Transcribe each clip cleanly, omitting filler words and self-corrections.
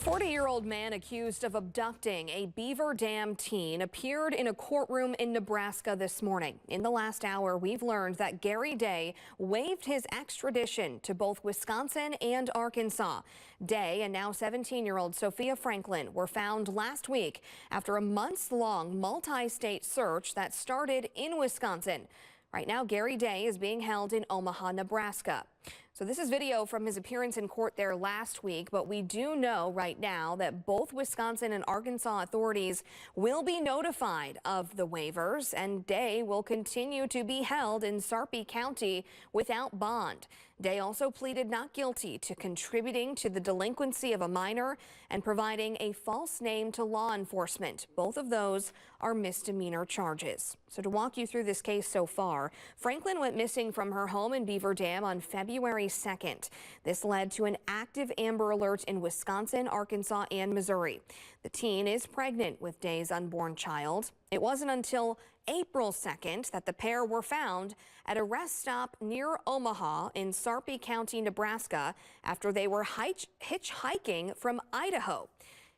40-year-old man accused of abducting a Beaver Dam teen appeared in a courtroom in Nebraska this morning. In the last hour, we've learned that Gary Day waived his extradition to both Wisconsin and Arkansas. Day and now 17-year-old Sophia Franklin were found last week after a months-long multi-state search that started in Wisconsin. Right now, Gary Day is being held in Omaha, Nebraska. So this is video from his appearance in court there last week, but we do know right now that both Wisconsin and Arkansas authorities will be notified of the waivers, and Day will continue to be held in Sarpy County without bond. Day also pleaded not guilty to contributing to the delinquency of a minor and providing a false name to law enforcement. Both of those are misdemeanor charges. So to walk you through this case so far, Franklin went missing from her home in Beaver Dam on February 2nd. This led to an active Amber Alert in Wisconsin, Arkansas, and Missouri. The teen is pregnant with Day's unborn child. It wasn't until April 2nd that the pair were found at a rest stop near Omaha in Sarpy County, Nebraska, after they were hitchhiking from Idaho.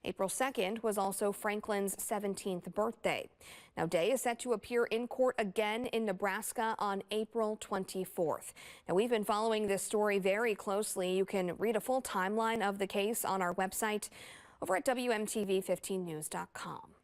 April 2nd was also Franklin's 17th birthday. Now, Day is set to appear in court again in Nebraska on April 24th. Now, we've been following this story very closely. You can read a full timeline of the case on our website over at WMTV15news.com.